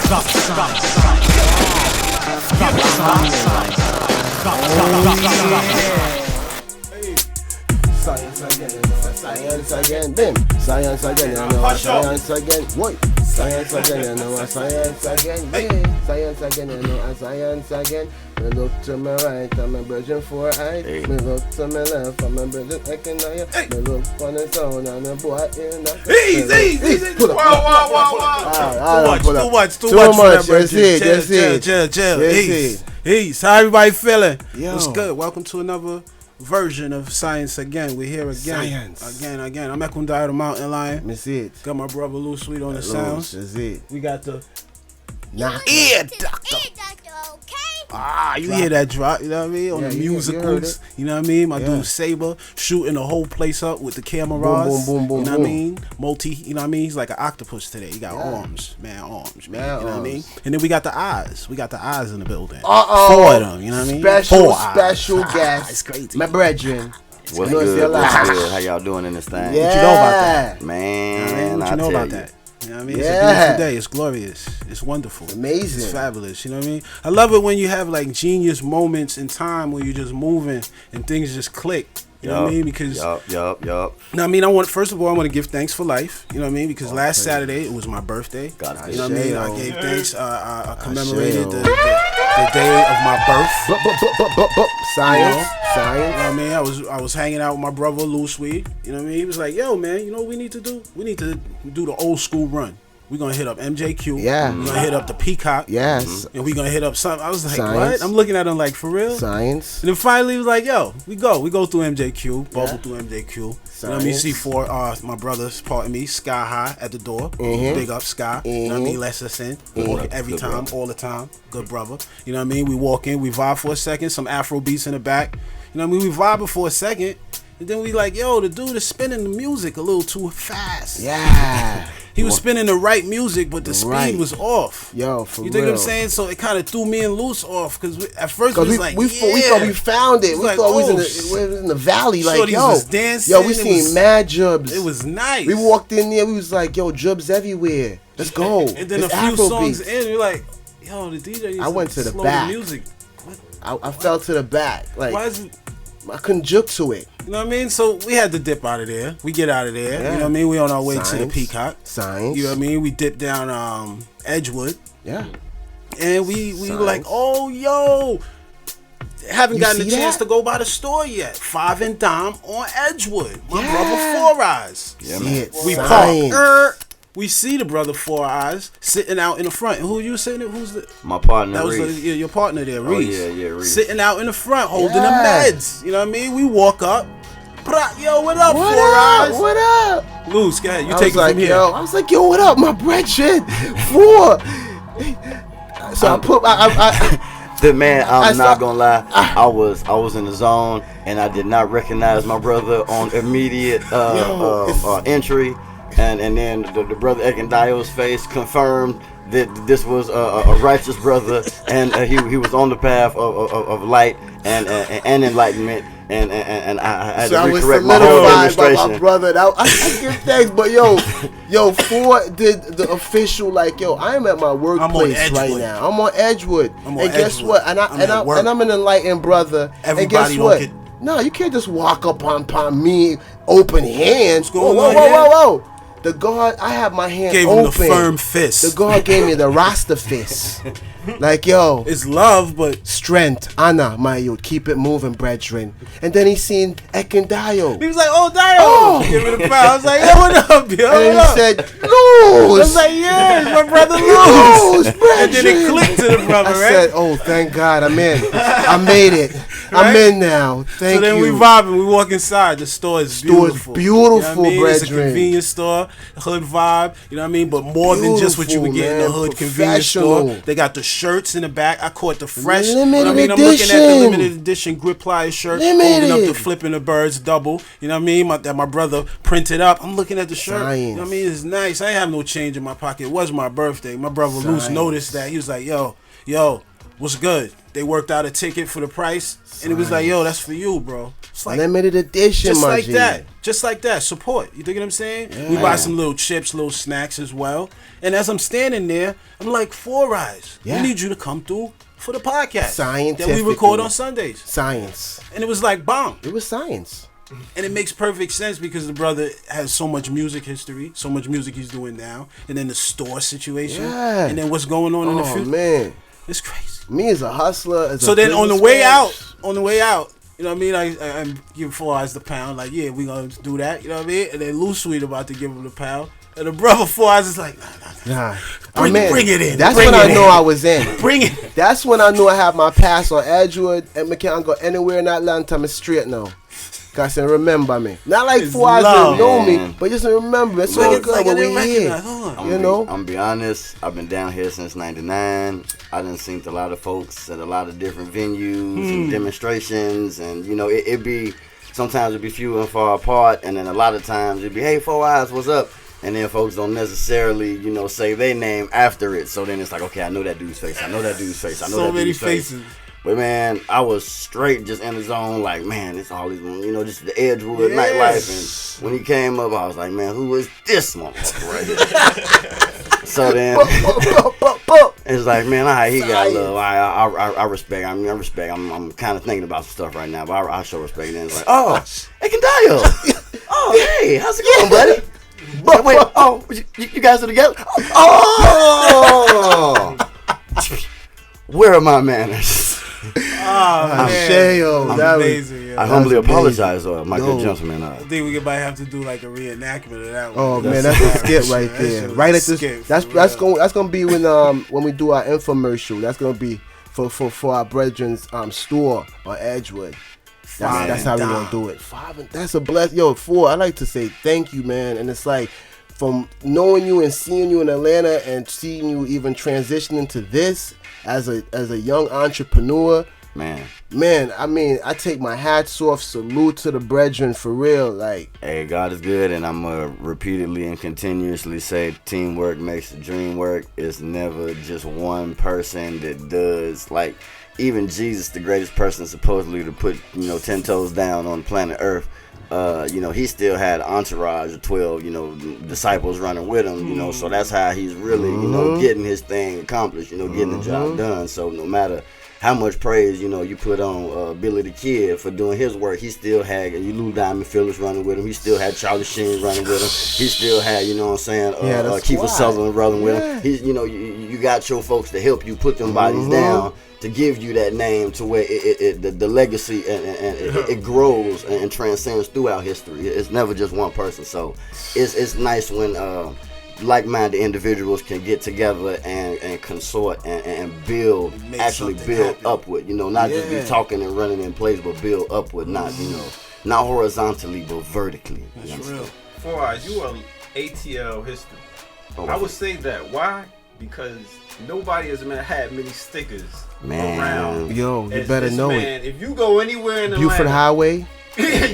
Science again, bim. Science again, you know. Science again, what? Science again, you know. Science again, bim. Science again, you know. Science again. Me look to my right, I'm a virgin for eye. Me look to my left, I'm a virgin econdyle. Me look on the sound and the boy in the. Easy. Wow. Too much. Chill. Ease. How everybody feeling? What's good? Welcome to another version of Science Again. We're here again. Science. Again. I'm Ekundayo, the Mountain Lion. Miss it. Got my brother Lou Sweet on the sounds. That's it. We got the Ear doctor. Okay. You hear that drop, you know what I mean? On the you musicals, you know what I mean? My dude Saber shooting the whole place up with the cameras. Boom, you know what I mean? Multi, you know what I mean? He's like an octopus today. He got arms, man. You know what I mean? And then we got the eyes. We got the eyes in the building. Four of them, you know what I mean? Special guest. It's crazy. My brethren. What's good? How y'all doing in this thing? Yeah. What you know about that? Man, What I you know tell about you. that? You know what I mean? It's a beautiful day. It's glorious. It's wonderful. Amazing. It's fabulous. You know what I mean? I love it when you have like genius moments in time where you're just moving and things just click. You know what I mean? Because Yup. now, I mean, first of all, I want to give thanks for life. You know what I mean? Because last Saturday it was my birthday. You know what I mean? I gave thanks. I commemorated the day of my birth. Science. You know what I mean? I was hanging out with my brother Lou Sweet. You know what I mean? He was like, "Yo, man, you know what we need to do? We need to do the old school run. We're gonna hit up MJQ. Yeah. We're gonna hit up the Peacock. Yes. And we're gonna hit up something." I was like, Science. "What?" I'm looking at him like, "For real?" Science. And then finally he was like, "Yo, we go through MJQ, bubble through MJQ. You know what I mean? C4, my brothers, pardon me, Sky High at the door. Big up Sky. You know what I mean? Lets us in. Every time, all the time. Good brother. You know what I mean? We walk in, we vibe for a second, some Afro beats in the back. You know what I mean? We vibe for a second. And then we like, yo, the dude is spinning the music a little too fast. Yeah. He was spinning the right music, but the speed was off. Yo, for real. You think what I'm saying? So it kind of threw me and Luce off because at first we was like, we thought we found it. We thought we was in the valley. Like, yo, was dancing. Yo, we seen mad jubs. It was nice. We walked in there. We was like, yo, jubs everywhere. Let's go. And then it's a few Afro songs beats. in, you're like, yo, the DJ needs I went to the slow back. The music. I fell to the back. Like, why is it? I couldn't juke to it. You know what I mean? So we had to dip out of there. We get out of there. You know what I mean? We on our way to the Peacock. Science. You know what I mean? We dip down Edgewood. Yeah. And we were like, oh, yo. Haven't gotten a chance to go by the store yet. 5 and Dime on Edgewood. My brother Four Eyes. Yeah, man. We park. We see the brother Four Eyes sitting out in the front. Who you sitting? Who's the? My partner, That was Reese. your partner there, Reese. Oh, yeah, Reese. Sitting out in the front, holding the meds. You know what I mean? We walk up. Yo, what up, Four Eyes? What up? Loose, go ahead. You take it from here. I was like, yo, what up, my brethren? Four. So I put I'm not gonna lie. I was in the zone and I did not recognize my brother on immediate entry. And then the brother Ekundayo's face confirmed that this was a righteous brother, and he was on the path of light and enlightenment, and I had to recorrect my whole administration. My brother. I give thanks, but yo, Four did the official like, yo, I am at my workplace right now. I'm on Edgewood, and guess what? And I'm an enlightened brother. And guess what? No, you can't just walk up on me open hands. Whoa. The guard, I have my hand gave open. Him the firm fist. The guard gave me the Rasta fist. Like, yo. It's love, but strength. Anna, my youth. Keep it moving, brethren. And then he seen Ekundayo. He was like, oh, Dio. Give me the pound. I was like, yo, what up, yo? And then he said, Luz. I was like, yeah, it's my brother Luz. And then it clicked to the brother, right? I said, oh, thank God, I'm in. I made it. Right? I'm in now. Thank you. So then we vibing. We walk inside. The store is beautiful. Beautiful, you know what I mean? brethren. It's a convenience store, hood vibe. You know what I mean? But more than just what you would get in the hood convenience store. They got the shirts in the back. I caught the fresh. Limited you know what I mean? I'm looking at the limited edition grip plier shirt. Holding up the Flipping the Birds double. You know what I mean? That my brother printed up. I'm looking at the shirt. Science. You know what I mean? It's nice. I ain't have no change in my pocket. It was my birthday. My brother Luce noticed that. He was like, yo, what's good? They worked out a ticket for the price. And it was like, yo, that's for you, bro. It's like limited edition, just my like G. that. Just like that. Support. You dig what I'm saying? Yeah. We buy some little chips, little snacks as well. And as I'm standing there, I'm like, Four Eyes, we need you to come through for the podcast that we record on Sundays. Science. And it was like, bomb. It was science. And it makes perfect sense because the brother has so much music history, so much music he's doing now, and then the store situation, and then what's going on in the future. Man, it's crazy. Me as a hustler, so then on the way out, you know what I mean? I give 4 Eyes the pound, like, yeah, we gonna do that, you know what I mean? And then Lou Sweet about to give him the pound, and the brother 4 Eyes is like, nah. Bring it in. That's when I know I was in. Bring it. That's when I knew I had my pass on Edgewood, and I can't go anywhere in Atlanta. I'm straight now. Cause they remember me. Not like 4 Eyes didn't know me, but just remember. It's all good when we here. You know? I'm be honest. I've been down here since '99. I done seen a lot of folks at a lot of different venues and demonstrations, and you know, it be sometimes it be few and far apart, and then a lot of times it be, hey, 4 Eyes, what's up? And then folks don't necessarily, you know, say their name after it. So then it's like, okay, I know that dude's face. I know that dude's face. I know so that many dude's faces. Face. But man, I was straight just in the zone, like, man, it's all these, you know, just the Edgewood nightlife. And when he came up, I was like, man, who is this motherfucker right here? So then, it's like, man, all right, he got love. I respect. I mean, I respect. I'm kind of thinking about some stuff right now, but I show respect. And it's like, oh, Ekendayo. Oh, hey, how's it going, buddy? Wait, you guys are together? Oh! Where are my manners? I humbly apologize, my good gentleman. I think we might have to do like a reenactment of that one. Oh man, that's a skit right there. Right at this, that's gonna be when we do our infomercial. That's gonna be for our brethren's store on Edgewood. That's how we gonna do it. That's a bless. Yo, 4. I like to say thank you, man. And it's like from knowing you and seeing you in Atlanta and seeing you even transitioning to this as a young entrepreneur. Man, I mean, I take my hats off, salute to the brethren for real. Like, hey, God is good, and I'm gonna repeatedly and continuously say teamwork makes the dream work. It's never just one person that does. Like, even Jesus, the greatest person supposedly to put, 10 toes down on planet Earth, he still had an entourage of 12, disciples running with him, so that's how he's really, getting his thing accomplished, getting the job done. So no matter how much praise, you put on Billy the Kid for doing his work, he still had Lou Diamond Phillips running with him. He still had Charlie Sheen running with him. He still had, Kiefer Sutherland running with him. He's, you got your folks to help you put them bodies down to give you that name to where the legacy and it grows and transcends throughout history. It's never just one person. So it's nice when like-minded individuals can get together and consort and build, actually build upward, not just be talking and running in place, but build upward, not horizontally, but vertically. That's real. 4 Eyes, you are ATL history. I would say that. Why? Because nobody has had many stickers around. Yo, you better know it. If you go anywhere in Buford Atlanta, Highway,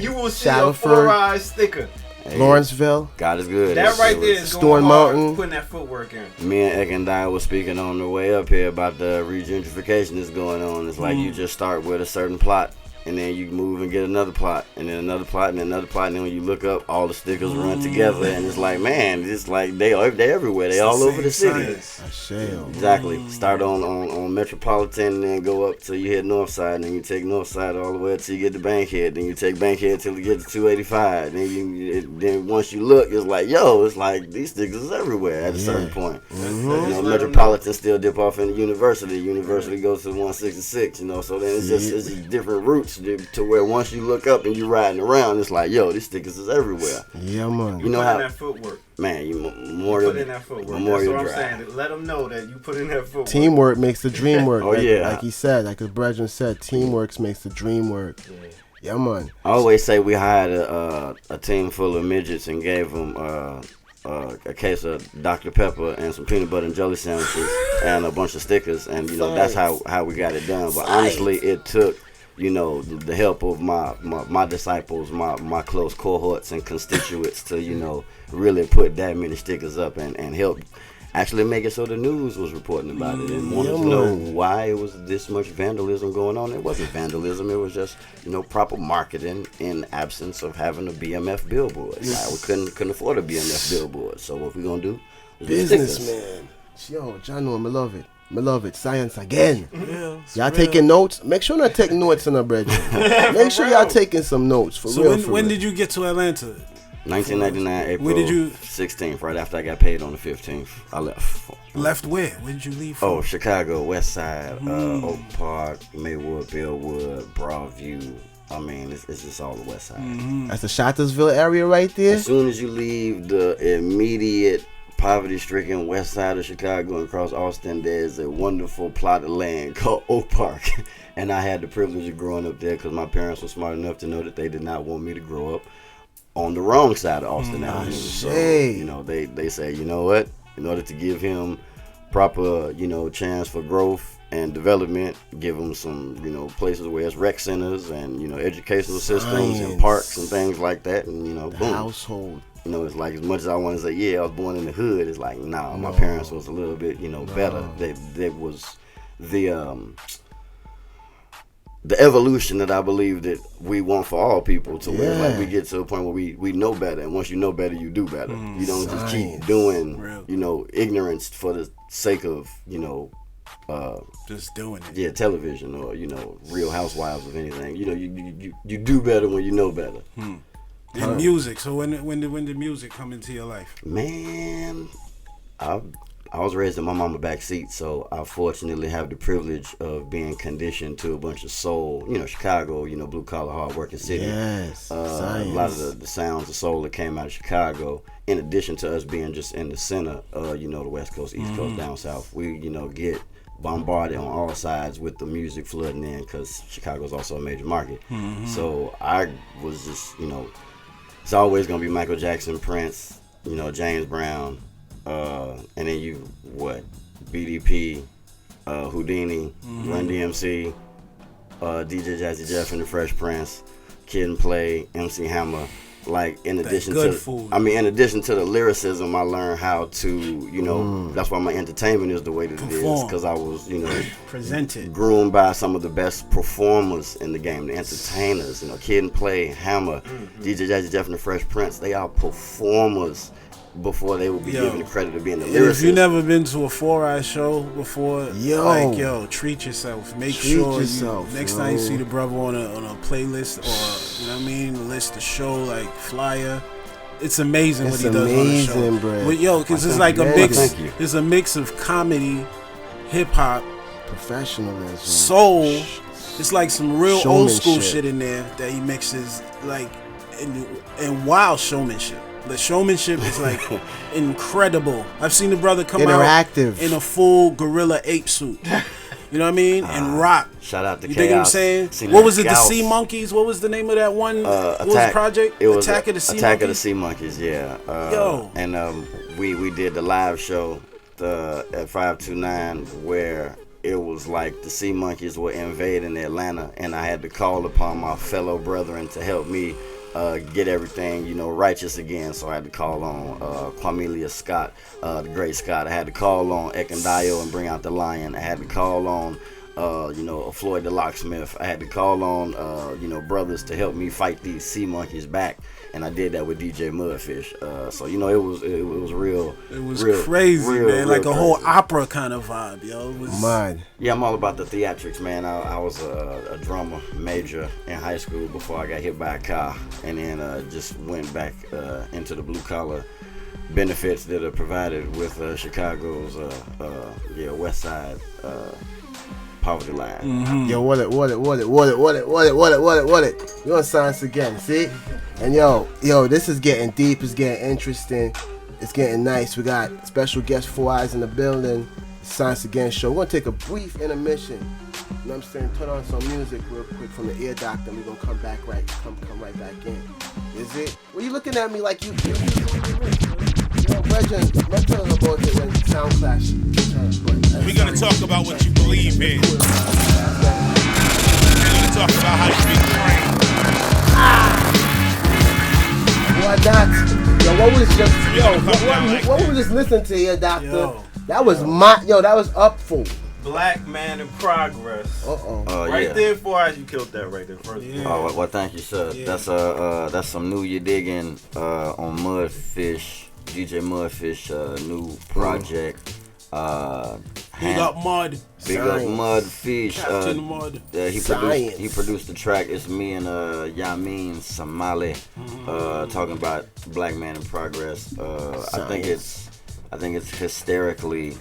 you will see a 4 Eyes sticker. Hey, Lawrenceville. God is good. That right there is Stone Mountain. Putting that footwork in. Me and Ekendayo was speaking on the way up here about the regentrification that's going on. It's like you just start with a certain plot, and then you move and get another plot, and then another plot, and then another plot, and then when you look up, all the stickers run together, and it's like, man, it's like they're everywhere. They all over the city. Exactly. Start on Metropolitan, and then go up till you hit Northside, and then you take Northside all the way till you get to Bankhead, then you take Bankhead till you get to 285. Then once you look, it's like, yo, it's like these stickers is everywhere at a certain point. Metropolitan still dip off in the University. University goes to 166. So then it's just different routes to where once you look up and you riding around, it's like, yo, these stickers is everywhere. Yeah, man. You know how that footwork. Man, you put in that footwork. That's what I'm saying. Let them know that you put in that footwork. Teamwork makes the dream work. Yeah. Like he said, like his brethren said, teamwork makes the dream work. Yeah, man. I always say we hired a team full of midgets and gave them a case of Dr. Pepper and some peanut butter and jelly sandwiches and a bunch of stickers, and that's how we got it done. But honestly, it took the help of my disciples, my close cohorts and constituents to really put that many stickers up and help actually make it so the news was reporting about it and wanted to know why it was this much vandalism going on. It wasn't vandalism. It was just, proper marketing in absence of having a BMF billboard. We couldn't afford a BMF billboard. So what we gonna do? Businessman. Yo, John, I love it. I love it. Science again. Yeah, y'all taking notes? Make sure not take notes on the bread. Make sure y'all taking some notes. For real. So when did you get to Atlanta? 1999, April where did you 16th, right after I got paid on the 15th. I left. Left where? Where did you leave from? Oh, Chicago, West Side, Oak Park, Maywood, Bellwood, Broadview. I mean, it's just all the West Side. Mm-hmm. That's the Shottersville area right there? As soon as you leave the immediate poverty-stricken west side of Chicago and across Austin, there's a wonderful plot of land called Oak Park. And I had the privilege of growing up there because my parents were smart enough to know that they did not want me to grow up on the wrong side of Austin Avenue. So, they say, you know what? In order to give him proper, chance for growth and development, give him some, places where it's rec centers and, educational systems and parks and things like that. And, boom. Household. It's like as much as I want to say, I was born in the hood. It's like, nah, my parents was a little bit, better. They was the evolution that I believe that we want for all people to where like we get to a point where we know better, and once you know better, you do better. You don't just keep doing, ignorance for the sake of, just doing it. Yeah, television or Real Housewives of anything. You do better when you know better. And music. So when did music come into your life? Man, I was raised in my mama's back seat, so I fortunately have the privilege of being conditioned to a bunch of soul. Chicago, blue collar, hard working city. Yes. A lot of the sounds of soul that came out of Chicago. In addition to us being just in the center, the West Coast, East Coast, down south, we get bombarded on all sides with the music flooding in because Chicago's also a major market. So I was just, it's always gonna be Michael Jackson, Prince, James Brown, and then BDP, Houdini, Run DMC, DJ Jazzy Jeff and the Fresh Prince, Kid and Play, MC Hammer. Like in addition to the lyricism, I learned how to, that's why my entertainment is the way that it is, because I was, presented, groomed by some of the best performers in the game, the entertainers, Kid and Play, Hammer, DJ Jazzy Jeff and the Fresh Prince. They are performers before they would be given the credit of being the lyricist. If you never been to a 4-Eye show before, treat yourself. Make sure next time you see the brother on a playlist or list, the show like flyer. It's amazing what he does on the show. But because it's like a mix. It's a mix of comedy, hip hop, professionalism, soul. It's like some real old school shit in there that he mixes, like and wild showmanship. The showmanship is like incredible. I've seen the brother come out in a full gorilla ape suit. You know what I mean? And rock. Shout out to You dig what I'm saying? What was it? The Sea Monkeys? What was the name of that one? What was the project? It was Attack of the Sea Monkeys. Attack of the Sea Monkeys. Yeah. And we did the live show at 529 where it was like the Sea Monkeys were invading Atlanta, and I had to call upon my fellow brethren to help me get everything, righteous again. So I had to call on Quamelia Scott, the great Scott. I had to call on Ekandayo and Bring Out the Lion. I had to call on, Floyd the Locksmith. I had to call on, brothers to help me fight these sea monkeys back. And I did that with DJ Mudfish. So it was real. It was real, crazy, man. Like a whole opera kind of vibe, yo. It was mine. Yeah, I'm all about the theatrics, man. I was a drama major in high school before I got hit by a car, and then just went back into the blue collar benefits that are provided with Chicago's West Side poverty line. Yo, what it. You on science again, see? And yo, this is getting deep, it's getting interesting, it's getting nice. We got special guest 4 Eyes in the building, Science Again show. We're gonna take a brief intermission. You know what I'm saying? Turn on some music real quick from the ear doctor, and we're gonna come right back in. Is it? Well, you looking at me like you Reggie, let's tell them about it when sound clash. We're gonna talk about what you believe in. We're gonna talk about how you been trained. What that? Yo, what was just what we just listening to here, Doctor? That was that was up for. Black Man in Progress. Right there, 4 Eyes, you killed that right there first. Oh, well, thank you, sir. Yeah. That's some new you digging on Mudfish, DJ Mudfish, new project. Big up Mud. Big up Mudfish. Captain Mud. He produced the track. It's me and Yamin Somali talking about Black Man in Progress. I think it's hysterically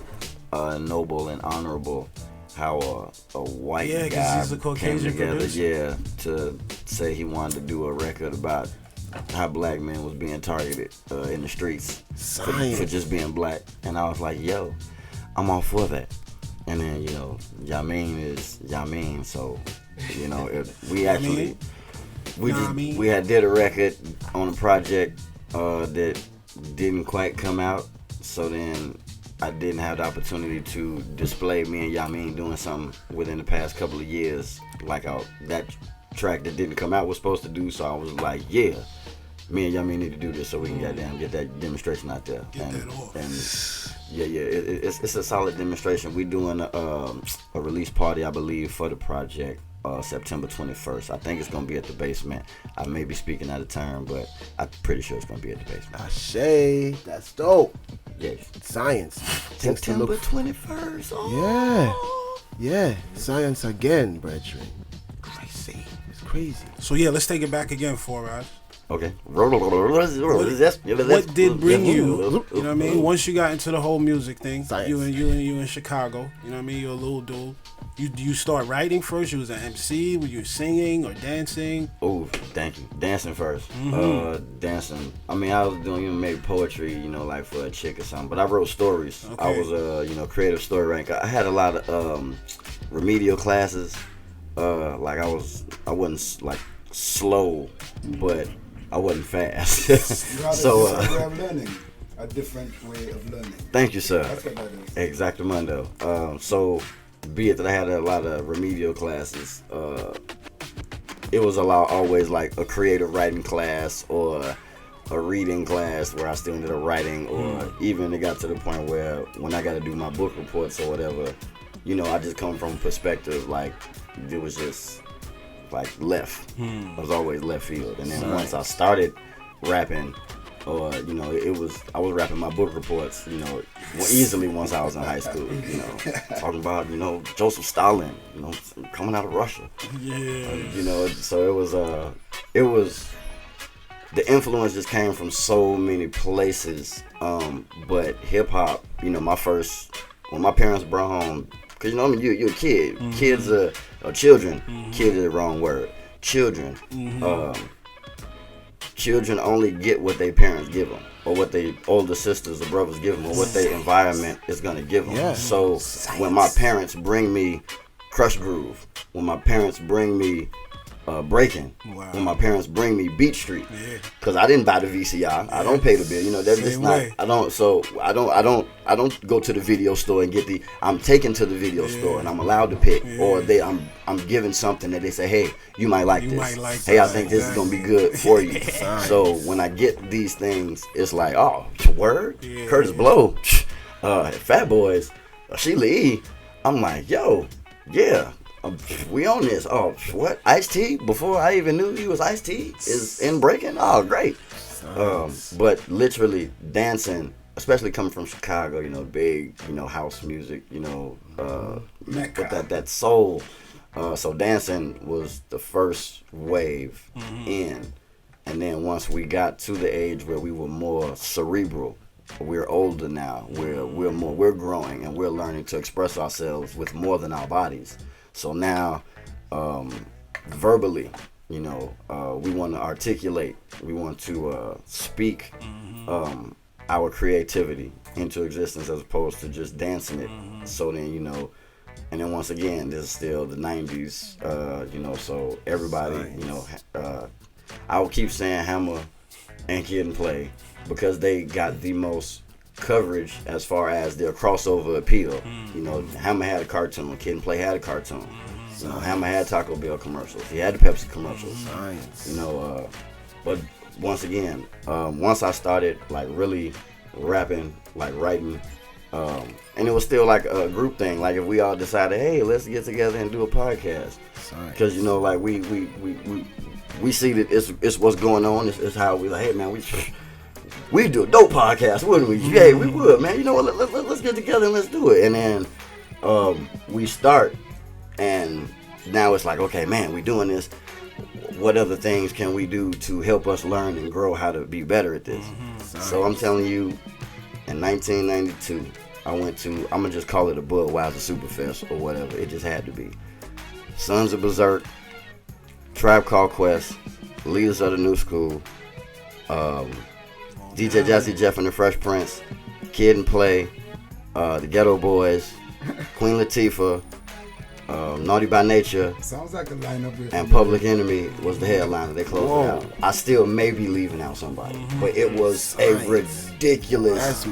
noble and honorable how a white guy came together, to say he wanted to do a record about how black men was being targeted in the streets for just being black. And I was like, yo, I'm all for that. And then, Yamin is Yamin, so, we actually, we had did a record on a project that didn't quite come out, so then I didn't have the opportunity to display me and Yamin doing something within the past couple of years, like that track that didn't come out was supposed to do. So I was like, yeah, me and Yamin need to do this so we can get that demonstration out there. It's a solid demonstration. We're doing a release party, I believe, for the project. September 21st. I think it's going to be at the basement. I may be speaking out of turn, but I'm pretty sure it's going to be at the basement. Ashe, that's dope. Yes. Science. September 21st. Oh. Yeah. Science again, brethren. Crazy. It's crazy. So let's take it back again, 4 Eyes. Okay. What did bring you? You know what I mean? Once you got into the whole music thing, you in Chicago. You know what I mean? You're a little dude. You start writing first? You was an MC? Were you singing or dancing? Oh, thank you. Dancing first. Dancing. I mean, I was doing maybe poetry, like for a chick or something. But I wrote stories. Okay. I was creative story writer. I had a lot of remedial classes. I wasn't like slow, but I wasn't fast. So way of learning. A different way of learning. Thank you, sir. That's what that is. Exactamundo. So be it that I had a lot of remedial classes, it was always like a creative writing class or a reading class where I still ended up writing, or even it got to the point where when I got to do my book reports or whatever, I just come from a perspective like it was just like left. I was always left field. And then once I started rapping, or I was rapping my book reports, easily once I was in high school, talking about Joseph Stalin, coming out of Russia, so it was the influence just came from so many places, but hip hop, when my parents brought home, because you're a kid, kids are children, kids is the wrong word, children. Children only get what their parents give them, or what their older sisters or brothers give them, or what their environment is going to give them. Yeah. So when my parents bring me Crush Groove, when my parents bring me Breaking, when my parents bring me Beat Street, because I didn't buy the VCR, I don't pay the bill. That's just not. I don't go to the video store and get I'm taken to the video store and I'm allowed to pick, or I'm given something that they say, hey, you might like this. Hey, I think this is gonna be good for you. So when I get these things, it's like, oh, word, Curtis Blow, Fat Boys, Sheila E. I'm like, yo, yeah. We on this. Oh, what? IZE? Before I even knew he was IZE is in Breaking? Oh, great. But literally dancing, especially coming from Chicago, big, house music, with that soul. So dancing was the first wave in. And then once we got to the age where we were more cerebral, we're older now, we're growing and we're learning to express ourselves with more than our bodies. So now, verbally, we want to articulate, we want to speak our creativity into existence as opposed to just dancing it. So then, and then once again, this is still the 90s, so everybody, I will keep saying Hammer and Kid and Play because they got the most coverage as far as their crossover appeal. Hammer had a cartoon, Kid and Play had a cartoon. Hammer had Taco Bell commercials. He had the Pepsi commercials. But once again, once I started like really rapping, like writing, and it was still like a group thing. Like if we all decided, hey, let's get together and do a podcast, because you know, like we see that it's what's going on. It's how we like, hey man, we do a dope podcast, wouldn't we? Yeah, we would, man. You know what? Let's get together and let's do it. And then we start, and now it's like, okay, man, we doing this. What other things can we do to help us learn and grow how to be better at this? So I'm telling you, in 1992, I went to, I'm gonna just call it a Budweiser Superfest or whatever. It just had to be. Sons of Berserk, Tribe Called Quest, Leaders of the New School, DJ Jazzy Jeff and the Fresh Prince, Kid and Play, the Ghetto Boys, Queen Latifah, Naughty by Nature, sounds like a lineup, and Public Enemy was the headliner. They closed it out. I still may be leaving out somebody, but it was a ridiculous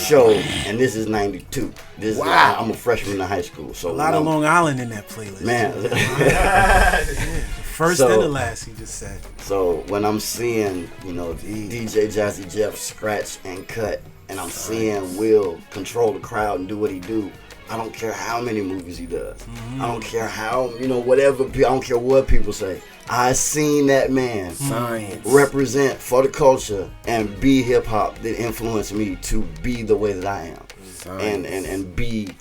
show. And this is 92. This is, I'm a freshman in high school, so a lot of Long Island in that playlist, man. First and the last, he just said. So when I'm seeing, you know, DJ Jazzy Jeff scratch and cut, and I'm seeing Will control the crowd and do what he do, I don't care how many movies he does. I don't care how, you know, whatever, I don't care what people say. I seen that man represent for the culture and be hip hop that influenced me to be the way that I am. And be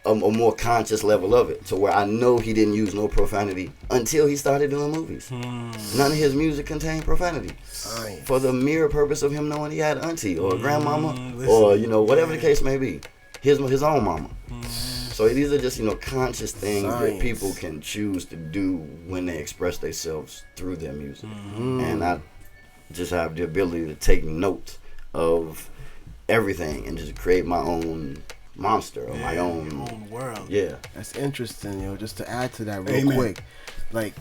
a more conscious level of it, to where I know he didn't use no profanity until he started doing movies. None of his music contained profanity. For the mere purpose of him knowing he had an auntie or a grandmama or, you know, whatever the case may be. His own mama. So these are just, you know, conscious things that people can choose to do when they express themselves through their music. And I just have the ability to take note of everything and just create my own monster or my own world. Yeah. That's interesting, yo. Just to add to that real quick. Like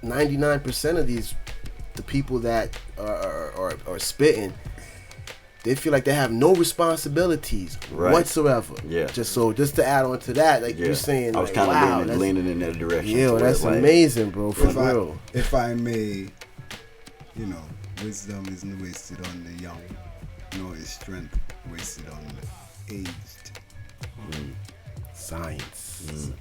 99% of the people that are spitting, they feel like they have no responsibilities whatsoever. Yeah. Just to add on to that, like you're saying, I was like, kind of leaning in that direction. Yeah, that's amazing, bro. For real. If I may, you know, wisdom isn't wasted on the young, nor is strength wasted on the aged. Science.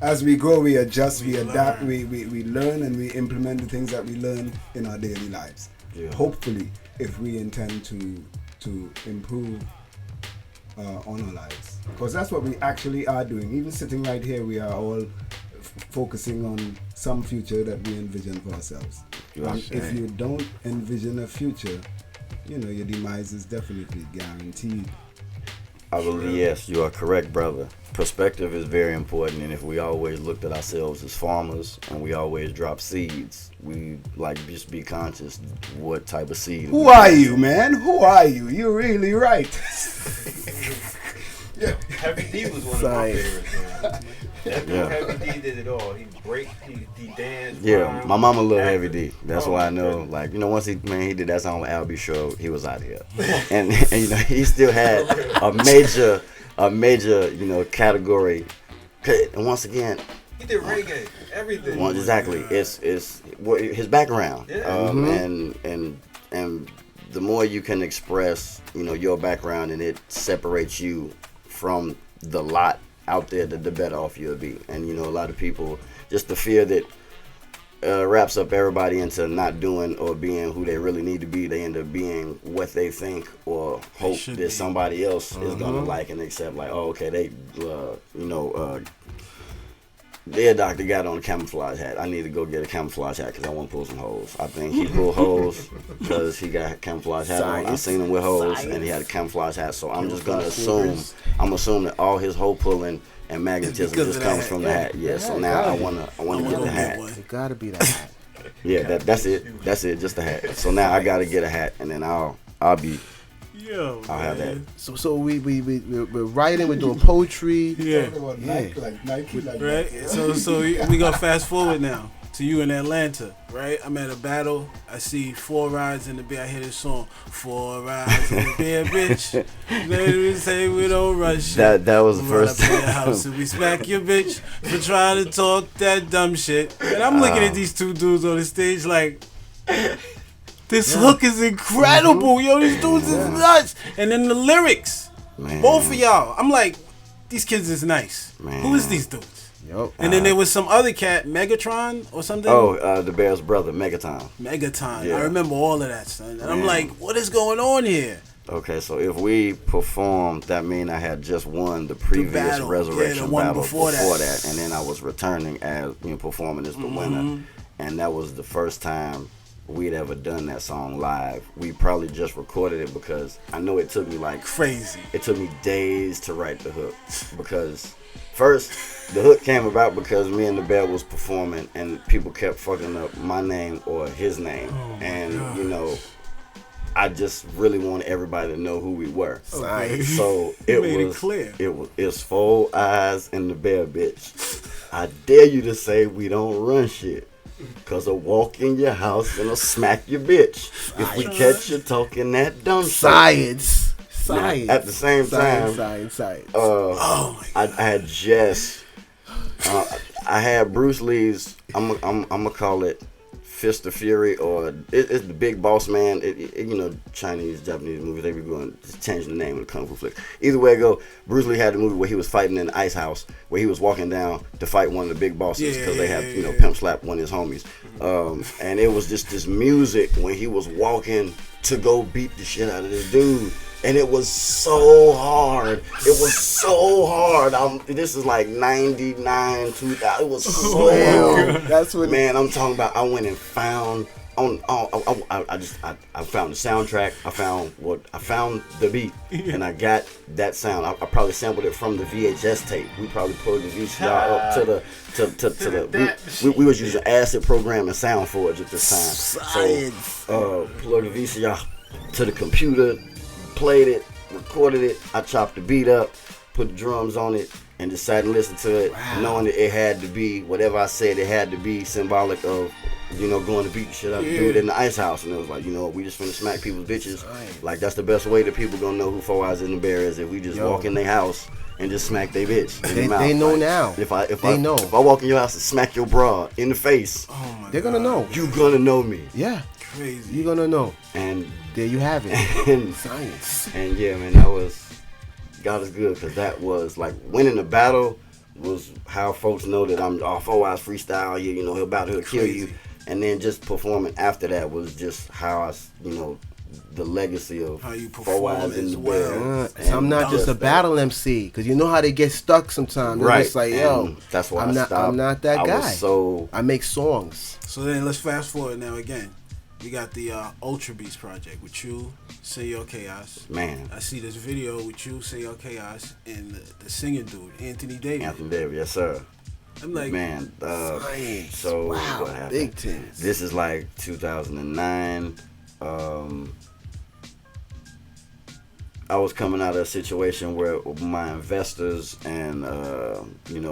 As we grow, we adjust, we adapt, we learn, and we implement the things that we learn in our daily lives. Yeah. Hopefully, if we intend to improve on our lives, because that's what we actually are doing. Even sitting right here, we are all focusing on some future that we envision for ourselves. If you don't envision a future, you know, your demise is definitely guaranteed. I believe, yes, you are correct, brother. Perspective is very important, and if we always looked at ourselves as farmers and we always drop seeds, we like just be conscious what type of seed. Who are you, man? Who are you? You're really right. Heavy D was one of my favorites. Heavy D did it all. He danced. Yeah, my mama loved Heavy D. That's why I know. Like, you know, once he did that song with Albie Show, he was out here, and you know, he still had a major, you know, category. And once again, he did reggae, everything. Well, exactly. It's his background, and the more you can express, you know, your background, and it separates you from the lot out there, the better off you'll be. And you know, a lot of people, just the fear that wraps up everybody into not doing or being who they really need to be. They end up being what they think or hope that somebody else is gonna like and accept. Like, oh, okay, they, their doctor got on a camouflage hat. I need to go get a camouflage hat because I want to pull some holes. I think he pulled holes because he got a camouflage hat on. I seen him with holes and he had a camouflage hat. So I'm just gonna assume that all his hole pulling and magnetism just comes from the hat. Yeah. So now I wanna get the hat. It gotta be that hat. Yeah, that's it. That's it. Just the hat. So now I gotta get a hat, and then I'll be. Yo, I'll have that. So we're writing, we're doing poetry. Yeah. Nike, right. So we gonna fast forward now to you in Atlanta, right? I'm at a battle. I see 4 rides in the beer. I hear this song, 4 rides in the beer, bitch. Let me say we don't rush. That was the first time. House and we smack your bitch for trying to talk that dumb shit. And I'm looking at these 2 dudes on the stage like, This hook is incredible, yo. These dudes is nuts. And then the lyrics, both of y'all. I'm like, these kids is nice. Man. Who is these dudes? Yep. And then there was some other cat, Megatron or something. Oh, the Bear's brother, Megaton. Yeah. I remember all of that, son. And I'm like, what is going on here? Okay, so if we performed, that mean I had just won the previous resurrection battle before that, and then I was returning as performing as the winner, and that was the first time we'd ever done that song live. We probably just recorded it because I know it took me like crazy. It took me days to write the hook because first the hook came about because me and the Bear was performing and people kept fucking up my name or his name, and I just really wanted everybody to know who we were. Okay. So it was clear. It's 4 eyes and the Bear, bitch. I dare you to say we don't run shit. Cause I'll walk in your house and I'll smack your bitch. If we catch you talking that dumb science. Now, at the same time, science. I had just I had Bruce Lee's. I'm gonna call it Fist of Fury, or it's the Big Boss Man. Chinese, Japanese movies, they be going to change the name of the kung fu flick. Either way it go, Bruce Lee had the movie where he was fighting in the ice house, where he was walking down to fight one of the big bosses because they had pimp slap one of his homies, and it was just this music when he was walking to go beat the shit out of this dude. And it was so hard. This is like 99, 2000. It was so hard. That's what. Man, I'm talking about. I went and found I found the soundtrack. I found the beat, and I got that sound. I probably sampled it from the VHS tape. We probably plugged the VCR up to the. We was using Acid Program and SoundForge at this time. So plugged the VCR to the computer. Played it, recorded it, I chopped the beat up, put the drums on it, and just sat and listened to it, knowing that it had to be, whatever I said, it had to be symbolic of, going to beat the shit up, do it in the ice house. And it was like, we just finna smack people's bitches. Like, that's the best way that people gonna know who 4 Eyes in the Bear is, if we just walk in their house and just smack their bitch in the mouth. They know now. If I walk in your house and smack your bra in the face, they're gonna know. You gonna know me. Yeah. Crazy. You're gonna know. And there you have it. And science. And yeah, man, that was God is good, because that was like winning the battle was how folks know that I'm 4 Eyes freestyle. He'll about to kill you, and then just performing after that was just how I, the legacy of how you 4 Eyes in the Bear. So I'm not just a battle MC, because you know how they get stuck sometimes. Right. It's like, that's why I'm not that guy. I make songs. So then let's fast forward now again. We got the Ultra Beats project with you, Senor Chaos. Man. I see this video with you, Senor Chaos, and the singing dude, Anthony Davis. Anthony Davis, yes sir. I'm like, man, so wow, what happened? Big tins. This is like 2009. I was coming out of a situation where my investors and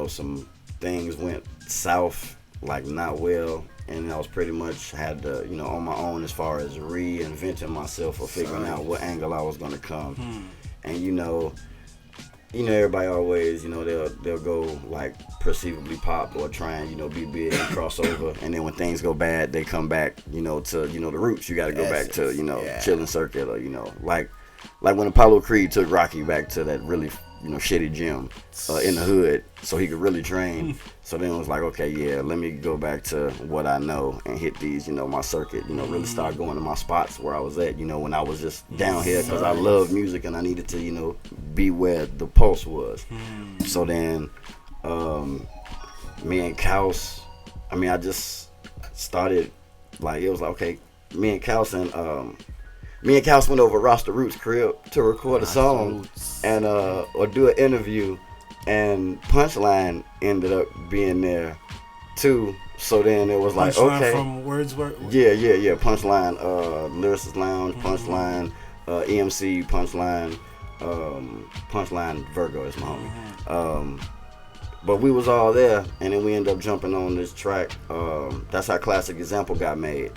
some things went south, like not well. And I was pretty much had to, on my own as far as reinventing myself or figuring out what angle I was going to come. And, everybody always, they'll go like perceivably pop or try and, be big and cross over. And then when things go bad, they come back, to, the roots. You got to go back to, chilling circuit or, like when Apollo Creed took Rocky back to that really, shitty gym in the hood so he could really train. So then it was like, okay, yeah, let me go back to what I know and hit these, my circuit, really start going to my spots where I was at, when I was just down here because I love music and I needed to, be where the pulse was. So then me and Kaus, I just started, like, it was like, okay, me and Kaus went over Rasta Roots' crib to record a song and or do an interview, and Punchline ended up being there too. So then it was like, Punchline okay, from Wordsworth. Yeah. Punchline, Lyricist Lounge, Punchline, EMC, Punchline, Punchline Virgo is my homie. But we was all there, and then we ended up jumping on this track. That's how Classic Example got made.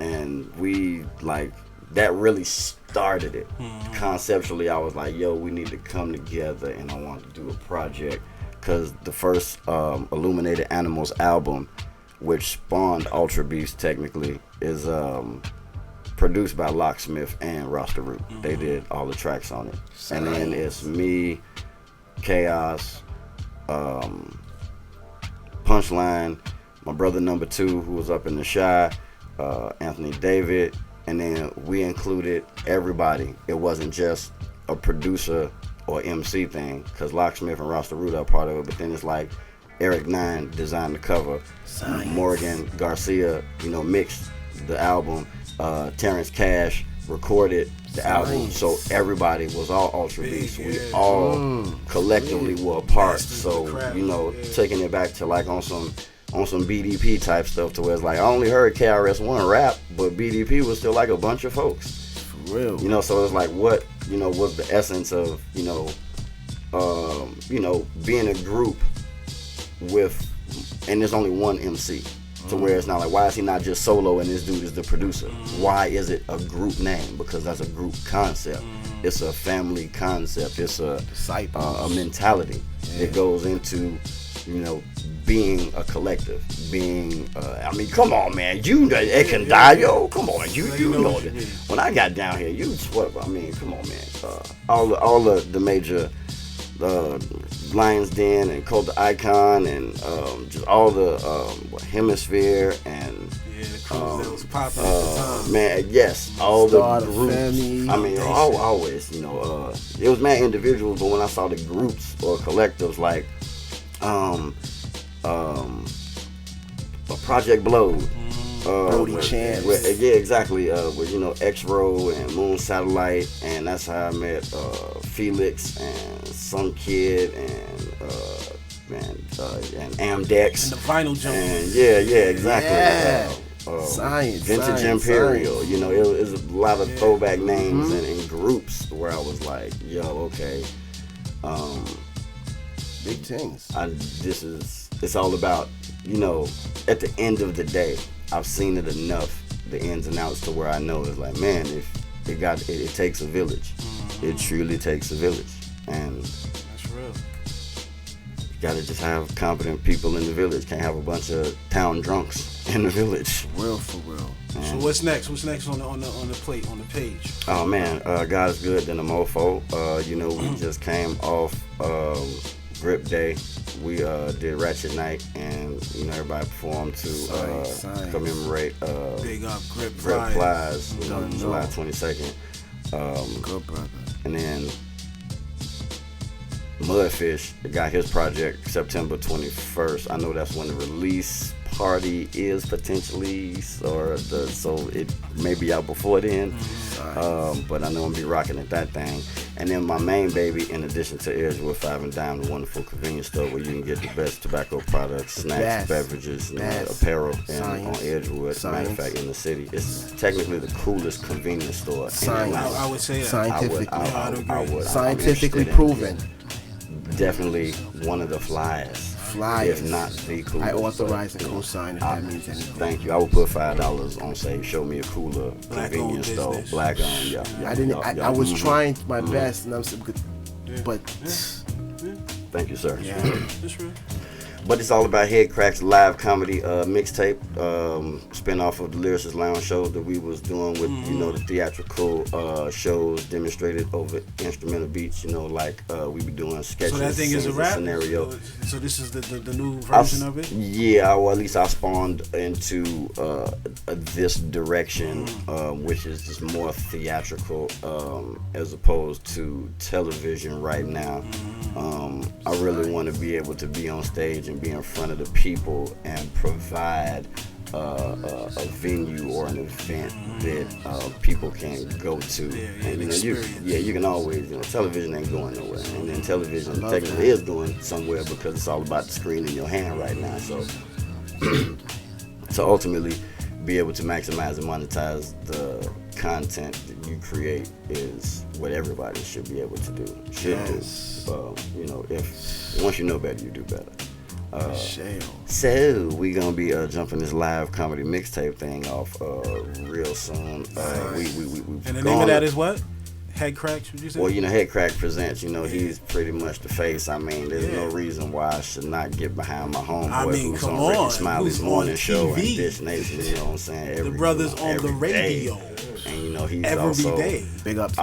And we, like, that really started it. Conceptually, I was like, yo, we need to come together, and I wanted to do a project, because the first Illuminated Animals album, which spawned Ultra Beast technically, is produced by Locksmith and Roster Root. They did all the tracks on it. And then it's me, Chaos, Punchline, my brother number 2 who was up in the Shy, Anthony David, and then we included everybody. It wasn't just a producer or MC thing, because Locksmith and Roster Root are part of it, but then it's like Eric Nine designed the cover, Morgan Garcia, mixed the album, Terrence Cash recorded the album, so everybody was all Ultra Beast. We all collectively were a part. So taking it back to like on some BDP type stuff, to where it's like I only heard KRS-One rap, but BDP was still like a bunch of folks. For real. So it's like what was the essence of being a group with, and there's only one MC. To where it's not like, why is he not just solo and this dude is the producer? Why is it a group name? Because that's a group concept. It's a family concept. It's a mentality that goes into, being a collective. Being, come on, man. It can die, yo. Come on, you know that. When I got down here, come on, man. All the major Lion's Den and Cult of Icon and just all the Hemisphere and the crews that was popping at the time. Man, yes, all the groups. Family, always, it was mad individuals, but when I saw the groups or collectives like Project Blow, Brody Chance. Yeah, exactly. With X-Row and Moon Satellite, and that's how I met Felix and Sun Kid and Amdex and the Vinyl Junkies. And yeah, exactly. Yeah. Vintage Imperial. It was a lot of throwback names and groups where I was like, yo, okay. Big things. It's all about, at the end of the day, I've seen it enough, the ins and outs, to where I know it's like, man, if it takes a village. It truly takes a village. And that's real. You gotta just have competent people in the village. Can't have a bunch of town drunks in the village. For real. So what's next? What's next on the plate, on the page? Oh man, God is good than a mofo. We just came off Grip Day. We did Ratchet Night, and everybody performed to commemorate Big up Grip Plies, July 22nd. Good brother. And then Mudfish got his project September 21st. I know that's when the release party is potentially, so it may be out before then. But I know I'm gonna be rocking at that thing. And then my main baby, in addition to Edgewood 5 and Dime, the wonderful convenience store where you can get the best tobacco products, snacks, beverages, apparel, and on Edgewood. Matter of fact, in the city, it's technically the coolest convenience store. I would say that. Scientifically proven. Definitely one of the flyest. If not the coolest. I authorize and co-sign if that means anything. Thank you. I would put $5 on say, show me a cooler convenience store. Black owned, yeah. I was trying my best, and I'm so good, but. Thank you, sir. Yeah, that's real. But it's all about Head Cracks live comedy mixtape, spin-off of the Lyricist Lounge show that we was doing with, the theatrical shows demonstrated over instrumental beats, like we be doing sketches. So that thing is a rap? Scenario. So this is the new version of it? Yeah, or at least I spawned into this direction, which is just more theatrical as opposed to television right now. I really want to be able to be on stage and be in front of the people and provide a venue or an event that people can go to. You can always, television ain't going nowhere, and then television technically is going somewhere because it's all about the screen in your hand right now. So, to ultimately be able to maximize and monetize the content that you create is what everybody should be able to do. Do. If once you know better, you do better. So we gonna be jumping this live comedy mixtape thing off real soon. And the name of that is what? Head Cracks, would you say? Well, Head Crack presents, he's pretty much the face. I mean, there's no reason why I should not get behind my homeboy who's on Ricky Smiley's morning show and Dish Nation, you know what I'm saying? The brother's on the radio. Day. And, he's every also... day. Big ups.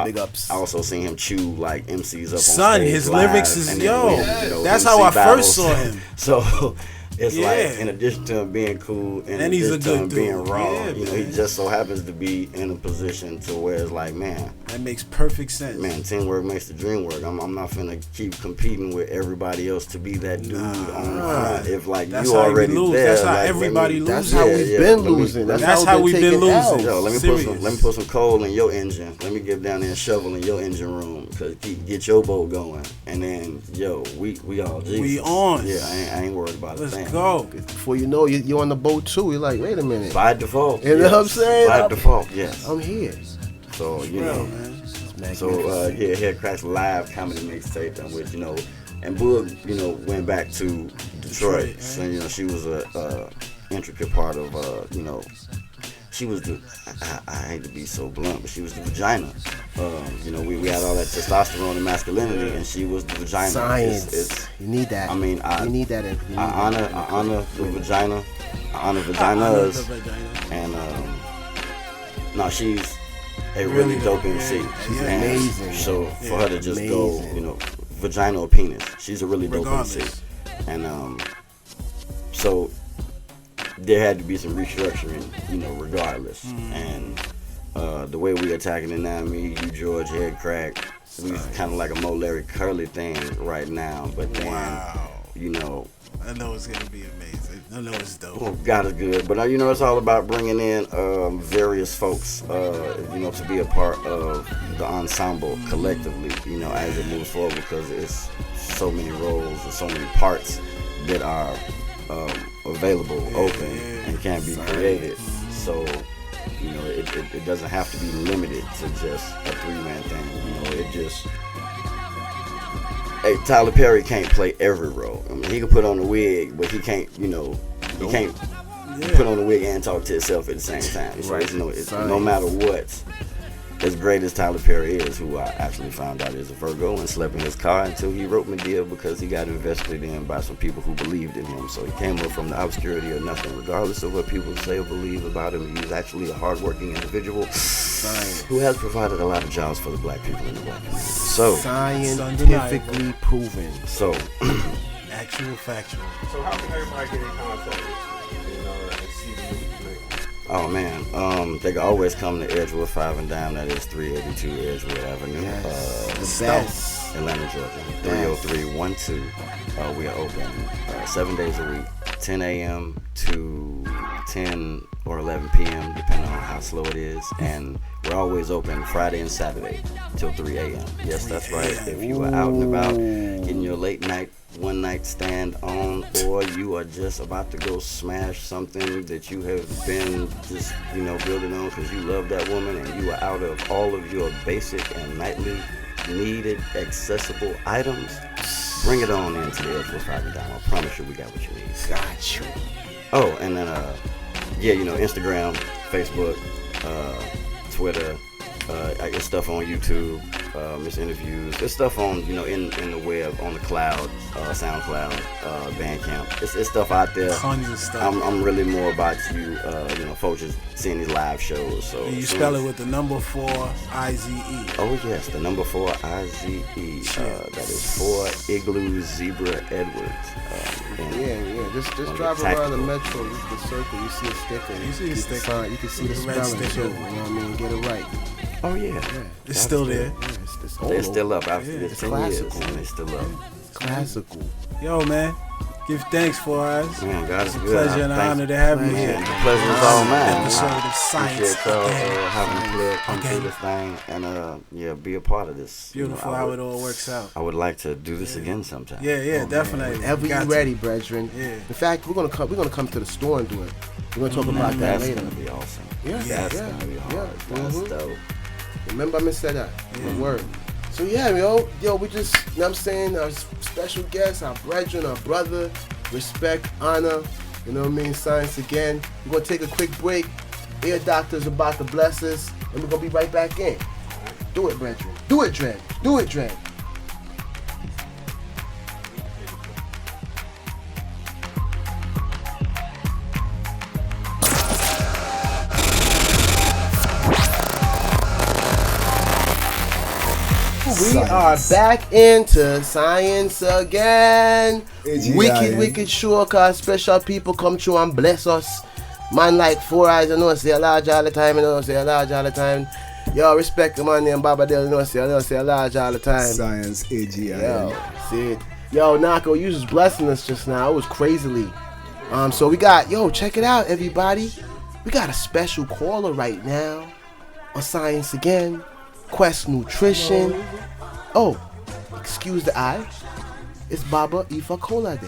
I also seen him chew, like, MCs up on Son, stage his live, lyrics is, that's MC how I battles. first saw him. So... It's like, in addition to him being cool, and he's a to him good being dude. raw, he just so happens to be in a position to where it's like, man, that makes perfect sense. Man, teamwork makes the dream work. I'm not finna keep competing with everybody else to be that dude on the front. If that's you already there, that's how everybody loses. That's how we've been losing. That's how we've been losing. Yo, let me put some coal in your engine. Let me get down there and shovel in your engine room, cause get your boat going. And then, we all Jesus. We on. Yeah, I ain't worried about it. Let's go. Before you know, you're on the boat too. You're like, wait a minute. By default. You know what I'm saying? By default, yes. I'm here. So, Head Cracks live comedy mixtape, in which, and Boog, went back to Detroit. So, she was a intricate part of, she was I hate to be so blunt, but she was the vagina. We had all that testosterone and masculinity, and she was the vagina. Science. You need that. I mean, you need that. I honor the vagina. I honor vaginas. And no, she's a really dope MC. She's amazing. So for her to just go, vagina or penis, she's a really dope MC. And so there had to be some restructuring, regardless. And the way we attacking it now, me, you, George, Head Crack, we kind of like a Mo Larry Curly thing right now. But then, I know it's gonna be amazing. I know it's dope. Oh, God is good. But it's all about bringing in various folks, to be a part of the ensemble collectively, as it moves forward, because it's so many roles and so many parts that are available, open, and can be created. So, it doesn't have to be limited to just a 3-man thing. Hey, Tyler Perry can't play every role. I mean, he can put on a wig, but he can't, he can't put on a wig and talk to himself at the same time. So it's no matter what. As great as Tyler Perry is, who I actually found out is a Virgo and slept in his car until he wrote Medea, because he got invested in by some people who believed in him. So he came up from the obscurity of nothing, regardless of what people say or believe about him. He's actually a hardworking individual who has provided a lot of jobs for the black people in the black community. So scientifically proven. So actual factual. So how can everybody get in contact with you and see the music? Oh man, they can always come to Edgewood 5 and Dime. That is 382 Edgewood Avenue, the best. Atlanta, Georgia, 30312. We are open 7 days a week, 10 a.m. to 10 or 11 p.m. depending on how slow it is, and we're always open Friday and Saturday till 3 a.m. Yes, that's right. If you are out and about getting your late night one night stand on, or you are just about to go smash something that you have been just building on because you love that woman, and you are out of all of your basic and nightly needed accessible items, bring it on into the Edgewood 5 and Dime. I promise you we got what you need. Got you. Oh, and then Instagram, Facebook, Twitter, I get stuff on YouTube, it's interviews, there's stuff on, in the web, on the cloud, SoundCloud, Bandcamp. It's stuff out there. Tons of stuff. I'm really more about folks just seeing these live shows. So you spell it with the number 4 IZE. Oh yes, the number 4 IZE. That is 4 Igloo Zebra Edwards. Just drive around the metro, the circle, you see a sticker. You see a sticker. Sign, you can see the spelling too. You know what I mean? Get it right. Oh yeah. It's still there. They're still up after this 10 years. Classical. They're still up. Classical. Yo, man. Give thanks for us. Man, God is it's a good. pleasure and an honor to have you here. The pleasure is all mine. Episode of Science. Appreciate y'all having a club come through this thing and be a part of this. Beautiful how it all works out. I would like to do this again sometime. Yeah, definitely. Whenever you're ready, brethren. Yeah. In fact, we're gonna come to the store and do it. We're gonna talk about that later. That's gonna be awesome. That's gonna be hard. That's dope. Remember, I said that. The word. So we just, you know what I'm saying, our special guest, our brethren, our brother, respect, honor, you know what I mean, science again. We're going to take a quick break. Ear Doctor's about to bless us, and we're going to be right back in. Do it, brethren. Do it, Dread. Do it, Dread. We are back into science again. Wicked sure, cause special people come through and bless us. Man like Four Eyes, I know say a large all the time, Yo, respect the man named Baba Del, say a large all the time. Science AGI. Yo, see it. Yo, Nako, you was blessing us just now. It was crazily. So we got, check it out, everybody. We got a special caller right now on Science Again. Quest Nutrition. Oh, excuse the eye. It's Baba Ifa Kola Day.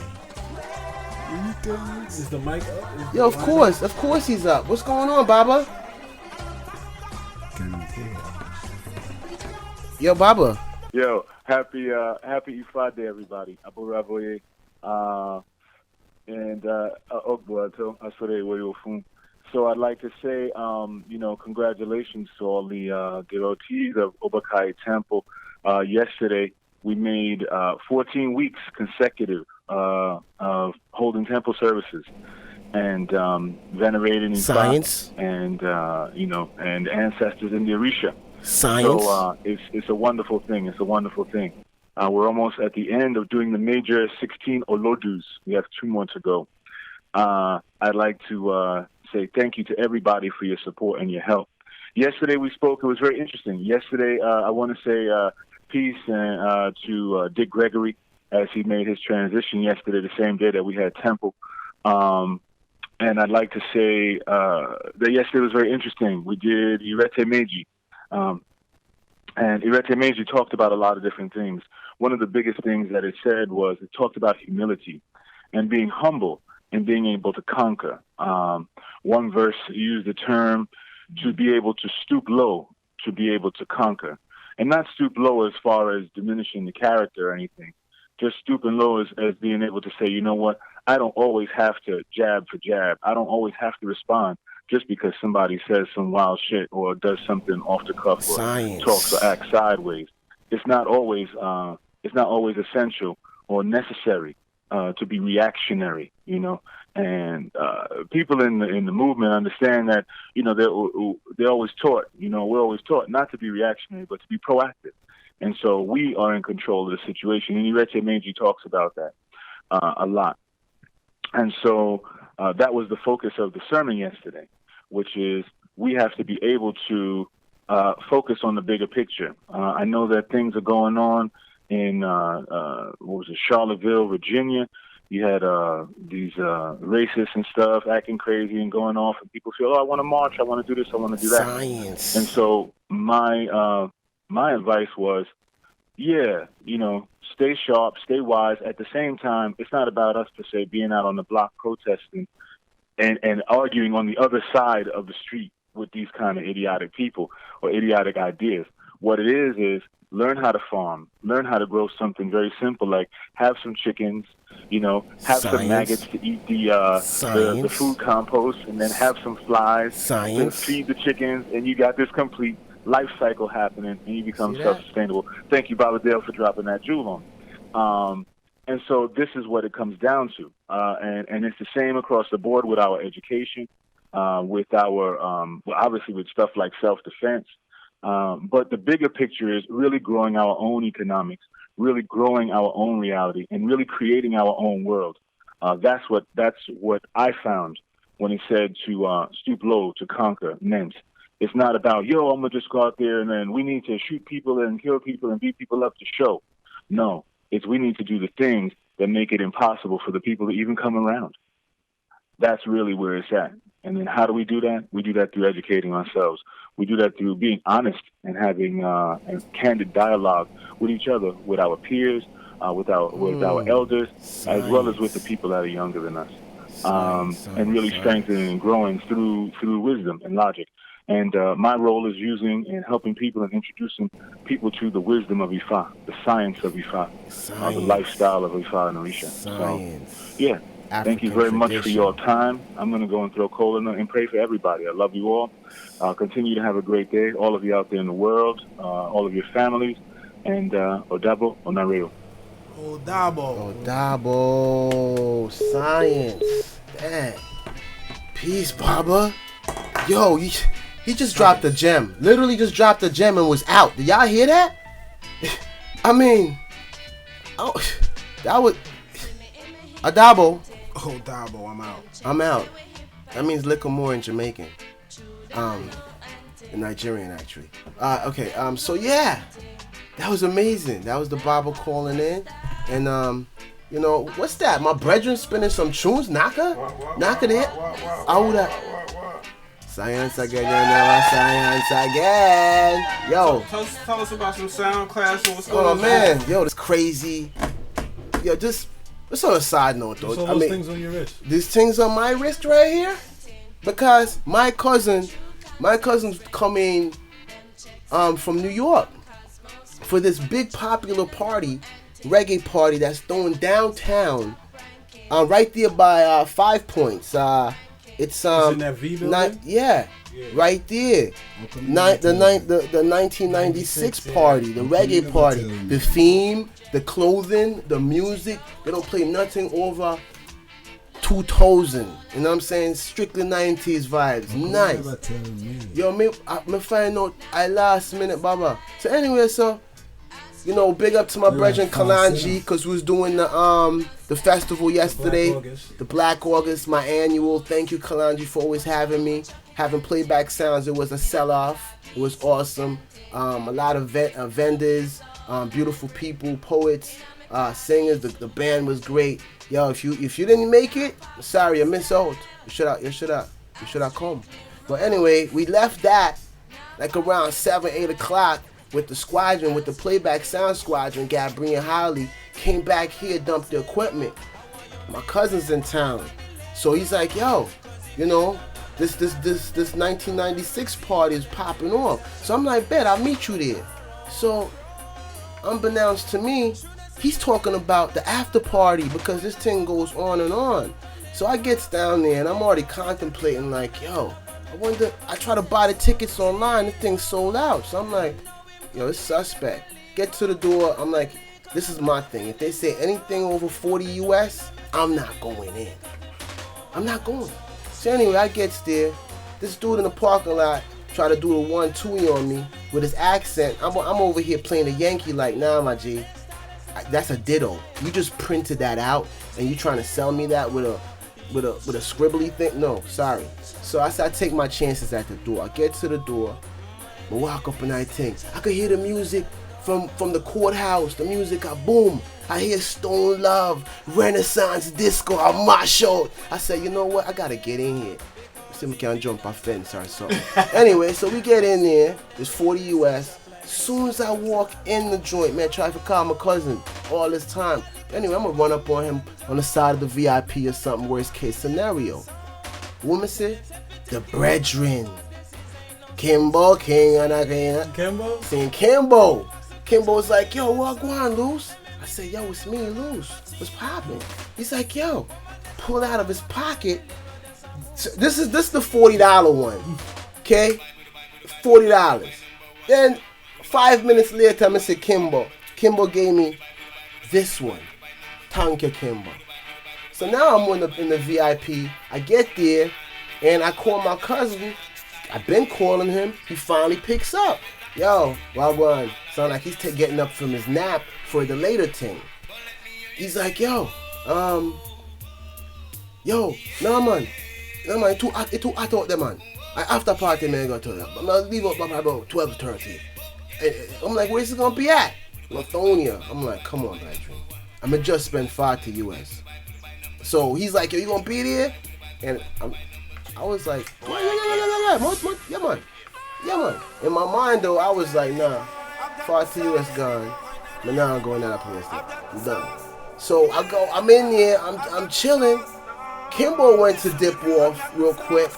Is the mic up? Yo, of course he's up. What's going on, Baba? Yo, Baba. Yo, happy Ifa Day, everybody. Abu Ravoye, and Ogbuato, Asore Woyofun. So I'd like to say, congratulations to all the devotees of Obakai Temple. Yesterday, we made 14 weeks consecutive of holding temple services and venerating science and and ancestors in the Orisha. Science. So it's a wonderful thing. It's a wonderful thing. We're almost at the end of doing the major 16 Olodus. We have 2 more to go. I'd like to say thank you to everybody for your support and your help. Yesterday we spoke. It was very interesting. Yesterday, I want to say peace to Dick Gregory as he made his transition yesterday, the same day that we had Temple. And I'd like to say that yesterday was very interesting. We did Irete Meiji. And Irete Meiji talked about a lot of different things. One of the biggest things that it said was it talked about humility and being humble and being able to conquer. One verse used the term to be able to stoop low, to be able to conquer. And not stoop low as far as diminishing the character or anything. Just stooping low as being able to say, you know what, I don't always have to jab for jab. I don't always have to respond just because somebody says some wild shit or does something off the cuff or talks or acts sideways. It's not always essential or necessary to be reactionary, and people in the movement understand that, they're always taught, we're always taught not to be reactionary, but to be proactive. And so we are in control of the situation. And Irete Meiji talks about that a lot. And so that was the focus of the sermon yesterday, which is we have to be able to focus on the bigger picture. I know that things are going on in Charlottesville, Virginia. You had these racists and stuff acting crazy and going off, and people feel, I want to march, I want to do this, I want to do that. Science. And so my advice was, stay sharp, stay wise. At the same time, it's not about us per se being out on the block protesting and arguing on the other side of the street with these kind of idiotic people or idiotic ideas. What it is learn how to farm, learn how to grow something very simple, like have some chickens, have some maggots to eat the food compost, and then have some flies to feed the chickens, and you got this complete life cycle happening, and you become self-sustainable. Thank you, Baba Dale, for dropping that jewel on. And so this is what it comes down to. And it's the same across the board with our education, with our, obviously with stuff like self-defense. But the bigger picture is really growing our own economics, really growing our own reality, and really creating our own world. That's what I found when he said to stoop low to conquer meant. It's not about, I'm going to just go out there and then we need to shoot people and kill people and beat people up to show. No, it's we need to do the things that make it impossible for the people to even come around. That's really where it's at. And then how do we do that? We do that through educating ourselves. We do that through being honest and having a candid dialogue with each other, with our peers, with our elders, as well as with the people that are younger than us. And really strengthening and growing through wisdom and logic. And my role is using and helping people and introducing people to the wisdom of Ifa, the science of Ifa, the lifestyle of Ifa and Orisha. So, Thank you very much for your time. I'm going to go and throw coal in and pray for everybody. I love you all. Continue to have a great day, all of you out there in the world, all of your families, and Odabo Onareo. Odabo. Science. Dang. Peace, Baba. Yo, he just dropped a gem. Literally just dropped a gem and was out. Did y'all hear that? I mean, that was Odabo. I'm out. That means liquor more in Jamaican. In Nigerian actually. Okay. So yeah, that was amazing. That was the Baba calling in, and you know what's that? My brethren spinning some tunes. Naka there. Ahora. Science again, science again. Yo. Tell us about some sound class or what's going on. Oh man, yo, this crazy. Yo, just on a side note though. What's all those things on your wrist? These things on my wrist right here, because my cousin's coming from New York for this big popular party, reggae party that's thrown downtown, right there by 5 Points. It's in that V building? Yeah, right there. The 1996 party, the reggae party. The theme, the clothing, the music. They don't play nothing over 2000. You know what I'm saying? Strictly 90s vibes. Nice. Yo, me find out I last minute, Baba. So anyway, so you know, big up to my brethren Kalanji, because we was doing the festival yesterday, the Black August, my annual. Thank you, Kalanji, for always having me, having playback sounds. It was a sell-off. It was awesome. A lot of vendors, beautiful people, poets, singers. The band was great. Yo, if you didn't make it, sorry, you missed out. You should have come. But anyway, we left that like around 7-8 o'clock. With the squadron, with the playback sound squadron, Gabriel and Holly came back here, dumped the equipment. My cousin's in town, so he's like, "Yo, you know, this 1996 party is popping off." So I'm like, "Bet I'll meet you there." So, unbeknownst to me, he's talking about the after party because this thing goes on and on. So I gets down there and I'm already contemplating, like, "Yo, I wonder." I try to buy the tickets online, the thing's sold out. So I'm like, yo, it's suspect. Get to the door. I'm like, this is my thing. If they say anything over 40 US, I'm not going in. I'm not going. So anyway, I gets there. This dude in the parking lot try to do the 1-2 on me with his accent. I'm over here playing a Yankee like, nah, my G. That's a ditto. You just printed that out and you trying to sell me that with a scribbly thing? No, sorry. So I said I take my chances at the door. I get to the door. I walk up and I think, I could hear the music from the courthouse. The music, boom. I hear Stone Love, Renaissance Disco, I mash out. I said, you know what? I gotta get in here. See if we can jump a fence or something. Anyway, so we get in there. It's 40 US. As soon as I walk in the joint, man, try to call my cousin all this time. Anyway, I'm gonna run up on him on the side of the VIP or something, worst case scenario. Woman said, the brethren. Kimbo, King and again. Kimbo? Saying Kimbo. Kimbo's like, yo, what going on, Loose? I said, yo, it's me, Loose. What's poppin'? He's like, yo, pull out of his pocket. This is the $40 one. Okay? $40. Then 5 minutes later, I said, Kimbo. Kimbo gave me this one. Thank you, Kimbo. So now I'm in the VIP. I get there and I call my cousin. I've been calling him. He finally picks up. Yo, Wagwan. Sound like he's getting up from his nap for the later thing. He's like, yo, nah, man, it too hot out there, man. After party, man, go to them. I'm gonna leave up by about 12:30. I'm like, where's it gonna be at? Lithonia. I'm like, come on, Adrian. I'm gonna just spend 50 US. So he's like, yo, you gonna be there? And I was like, yeah, man. In my mind, though, I was like, nah, 40 US gone. But now I'm going out of place. I'm done. So I'm in there, I'm chilling. Kimbo went to dip off real quick.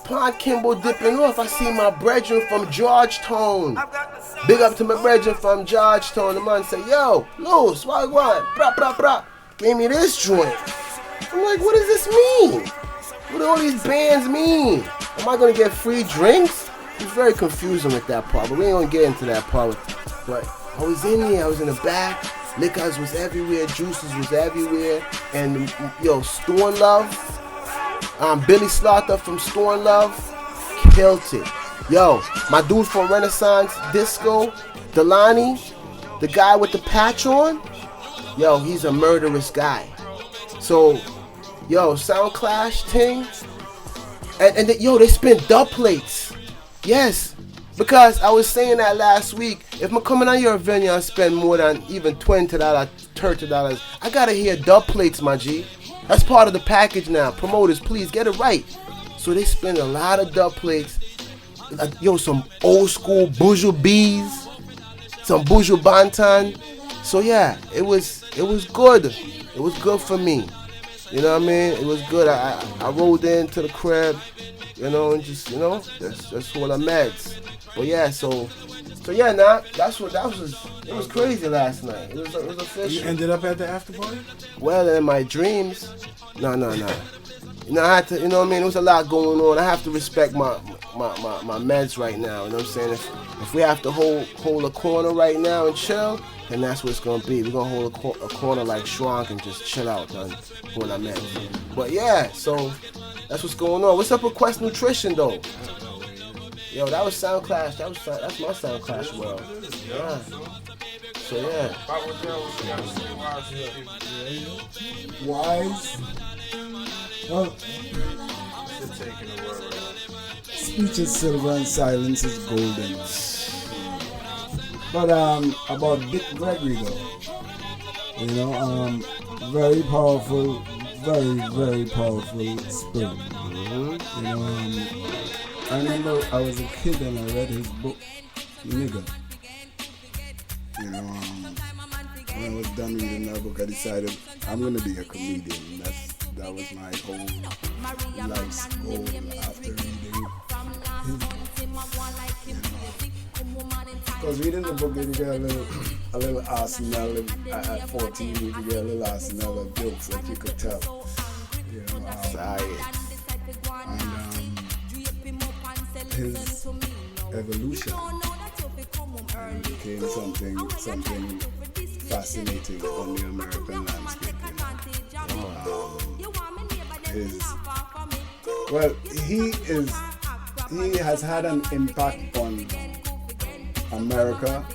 Upon Kimbo dipping off, I see my brethren from Georgetown. Big up to my brethren from Georgetown. The man say, yo, Loose, what? Brah. Gave me this joint. I'm like, what does this mean? What do all these bands mean? Am I gonna get free drinks? It's very confusing with that part, but we ain't gonna get into that part. But I was in there, I was in the back. Liquors was everywhere, juices was everywhere, and yo, Stone Love, Billy Slaughter from Stone Love, killed it. Yo, my dude from Renaissance Disco, Delani, the guy with the patch on, yo, he's a murderous guy. So, yo, Sound Clash thing, and yo, they spin dub plates. Yes, because I was saying that last week. If I'm coming on your venue and spend more than even $20, $30, I gotta hear dub plates, my G. That's part of the package now. Promoters, please get it right. So they spend a lot of dub plates. Yo, some old school Buju Bees, some Buju Bantan. So yeah, it was good. It was good for me. You know what I mean? It was good. I rolled into the crib, you know, and just, you know, that's all the meds. But yeah, so yeah, nah, that was. It was crazy last night. It was official. You ended up at the after party? Well, in my dreams, no. You know, I had to. You know what I mean? There was a lot going on. I have to respect my meds right now. You know what I'm saying? If we have to hold a corner right now and chill, then that's what it's gonna be. We're gonna hold a corner like Shronk and just chill out on our meds. But yeah, so that's what's going on. What's up with Quest Nutrition though? Yo, that was Sound Clash. That's my Sound Clash world. Yeah. So yeah. Wise. Well, speech is silver and silence is golden. But about Dick Gregory though, you know, very powerful, very powerful spirit. You know, I remember I was a kid and I read his book, Nigga. You know, when I was done reading that book, I decided I'm gonna be a comedian. That was my whole life's goal after reading his book. Because reading the book, you get a little arsenal at 14. You get a little arsenal of jokes that you could tell. You know, and his evolution became something fascinating on the American landscape. He has had an impact on America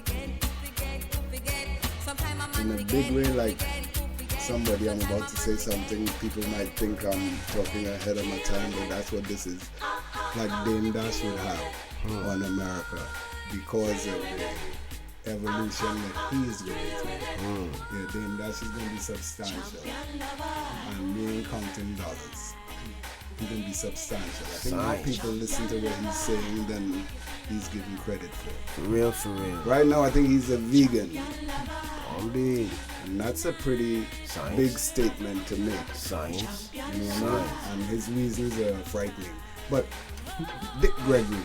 in a big way. Like somebody, I'm about to say something, people might think I'm talking ahead of my time, but that's what this is. Like Dame Dash would have on America because of the evolution that he's going through. Yeah, Dame Dash is going to be substantial, and we ain't counting dollars. He's going to be substantial. I think more people listen to what he's saying than he's giving credit for. For real. Right now, I think he's a vegan. Indeed. And that's a pretty big statement to make. Science. You know what I mean? And his reasons are frightening. But Dick Gregory,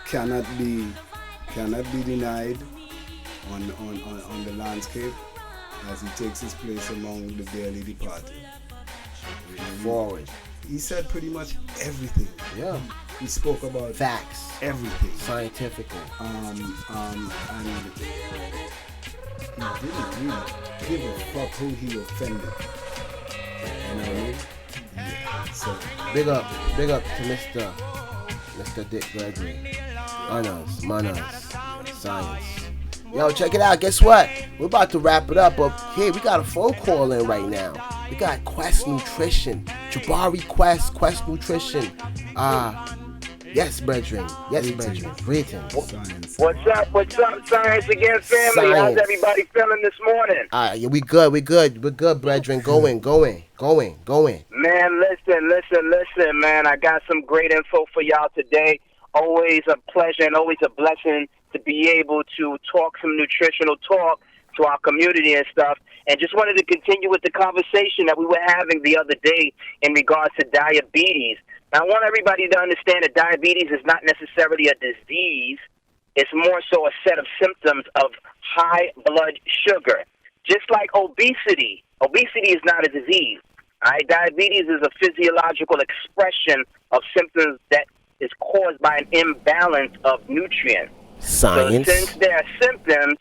cannot be denied on the landscape as he takes his place among the dearly departed. Forward. He said pretty much everything. Yeah. He spoke about facts, everything, scientific. And he didn't really give a fuck who he offended. You know what I mean? Yeah. So big up to Mr. Dick Gregory. Manners, science. Yo, check it out. Guess what? We're about to wrap it up, but hey, we got a phone call in right now. We got Quest Nutrition, Jabari Quest Nutrition. Yes, brethren. Greetings. What's up, Science Again family? Science. How's everybody feeling this morning? Yeah, we good, brethren. Going. Man, listen, man. I got some great info for y'all today. Always a pleasure and always a blessing to be able to talk some nutritional talk to our community and stuff. And just wanted to continue with the conversation that we were having the other day in regards to diabetes. Now, I want everybody to understand that diabetes is not necessarily a disease. It's more so a set of symptoms of high blood sugar. Just like obesity. Obesity is not a disease. All right? Diabetes is a physiological expression of symptoms that is caused by an imbalance of nutrients. Science. So since there are symptoms,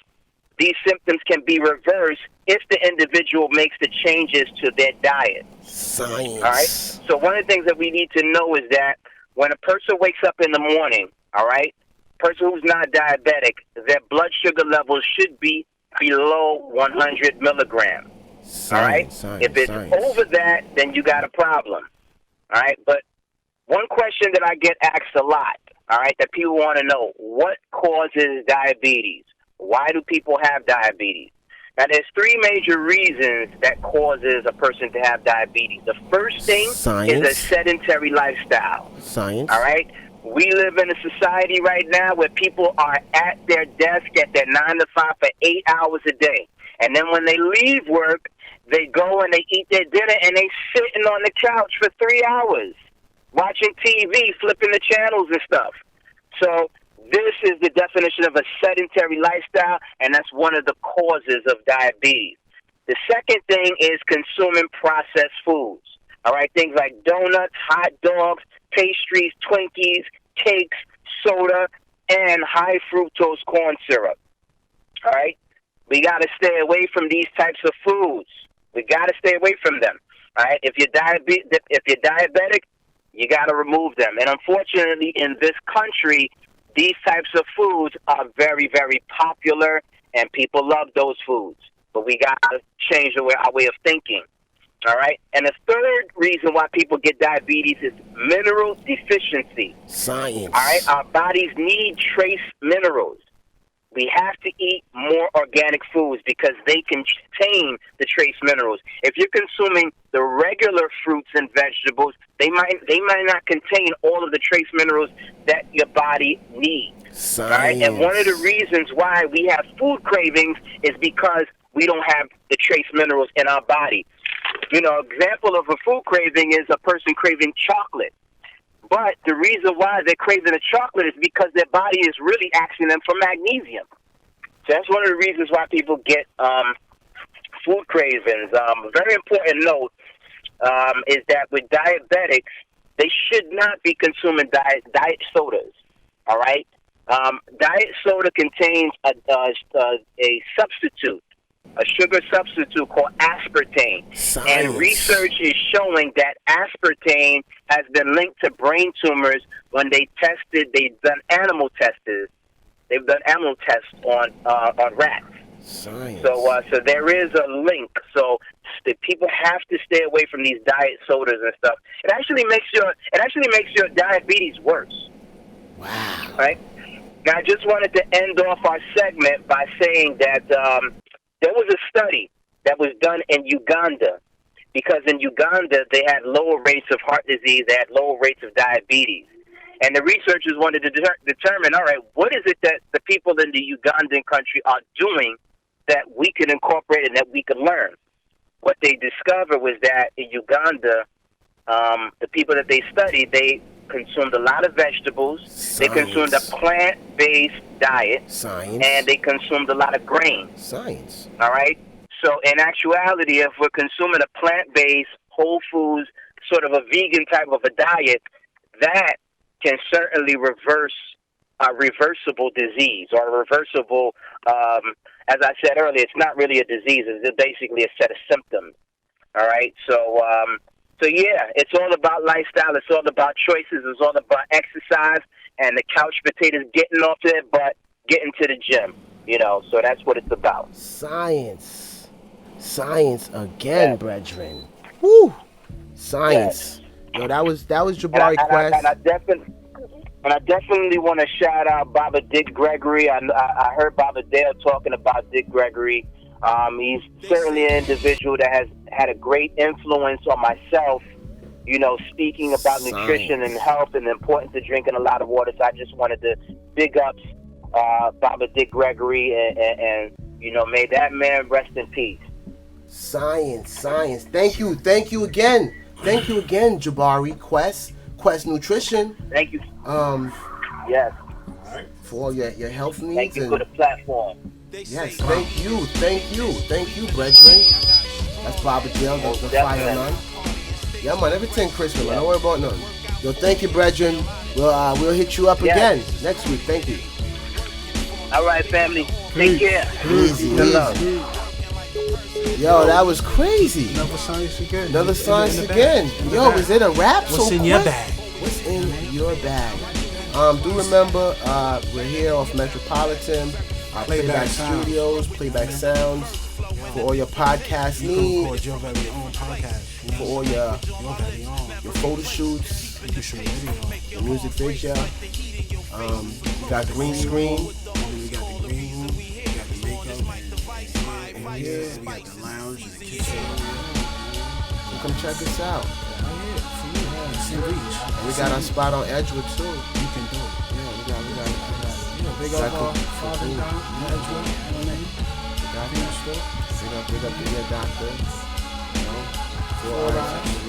these symptoms can be reversed if the individual makes the changes to their diet. Science. All right? So one of the things that we need to know is that when a person wakes up in the morning, all right, person who's not diabetic, their blood sugar levels should be below 100 milligrams. All right? If it's over that, then you got a problem. All right? But one question that I get asked a lot, all right, that people want to know, what causes diabetes? Why do people have diabetes? Now, there's three major reasons that causes a person to have diabetes. The first thing is a sedentary lifestyle. Science. All right? We live in a society right now where people are at their desk at their 9 to 5 for 8 hours a day. And then when they leave work, they go and they eat their dinner and they sitting on the couch for 3 hours, watching TV, flipping the channels and stuff. So this is the definition of a sedentary lifestyle, and that's one of the causes of diabetes. The second thing is consuming processed foods. All right, things like donuts, hot dogs, pastries, Twinkies, cakes, soda, and high fructose corn syrup. All right, we got to stay away from these types of foods. We got to stay away from them. All right, if you're diabetic, you got to remove them. And unfortunately, in this country, these types of foods are very, very popular, and people love those foods. But we got to change our way of thinking. All right? And the third reason why people get diabetes is mineral deficiency. Science. All right? Our bodies need trace minerals. We have to eat more organic foods because they contain the trace minerals. If you're consuming the regular fruits and vegetables, they might not contain all of the trace minerals that your body needs. Science. All right? And one of the reasons why we have food cravings is because we don't have the trace minerals in our body. You know, example of a food craving is a person craving chocolate. But the reason why they're craving the chocolate is because their body is really asking them for magnesium. So that's one of the reasons why people get food cravings. A very important note is that with diabetics, they should not be consuming diet sodas. All right? Diet soda contains a substitute, a sugar substitute called aspartame. Science. And research is showing that aspartame has been linked to brain tumors when they've done animal tests. They've done animal tests on rats. Science. So there is a link. So the people have to stay away from these diet sodas and stuff. It actually makes your diabetes worse. Wow. Right? Now I just wanted to end off our segment by saying that there was a study that was done in Uganda, because in Uganda they had lower rates of heart disease, they had lower rates of diabetes. And the researchers wanted to determine, all right, what is it that the people in the Ugandan country are doing that we can incorporate and that we can learn? What they discovered was that in Uganda, the people that they studied, they consumed a lot of vegetables, Science. They consumed a plant-based diet, Science. and they consumed a lot of grains. Science. All right? So in actuality, if we're consuming a plant-based, whole foods, sort of a vegan type of a diet, that can certainly reverse a reversible disease or a reversible, as I said earlier, it's not really a disease. It's basically a set of symptoms. All right? So yeah, it's all about lifestyle. It's all about choices. It's all about exercise and the couch potatoes getting off their butt, getting to the gym. You know, so that's what it's about. Science. Science again, brethren. Woo! Science. Yo, that was Jabari Quest. And I definitely want to shout out Baba Dick Gregory. I heard Baba Dale talking about Dick Gregory. He's certainly an individual that has had a great influence on myself, you know, speaking about nutrition and health and the importance of drinking a lot of water. So I just wanted to big up Baba Dick Gregory and you know, may that man rest in peace. Science. Thank you again, Jabari Quest Nutrition. Thank you. Um, yes. for all your health needs. Thank you for the platform. Yes, thank you, brethren. That's Baba Jill, the fire man. Yeah, man, everything Christmas, man. Don't worry about nothing. Yo, thank you, brethren. We'll hit you up again next week. Thank you. All right, family. Take care. Easy. Yo, that was crazy. Another science again. Yo, is it a rap? What's in your bag? What's in your bag? Do remember, we're here off Metropolitan, Playback Studios, Playback Sounds, for all your podcast needs, for all your photo shoots, your music video. We got green screen. We got the green room. We got the makeup. We got the lounge and the kitchen. So come check us out. And we got our spot on Edgewood too. You can do it. Yeah, we got. Big up Father down Edgewood. Big up the ear doctor. You know, for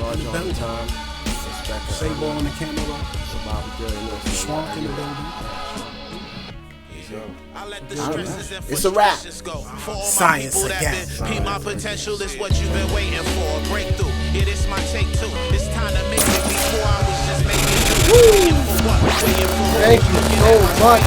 large all the time. Say ball on the camera. Swamp in the building. It's a wrap. Science again. Peep my potential is what you've been waiting for. Breakthrough. It is my take two. It's time to make it before I was just making it. Thank you so much.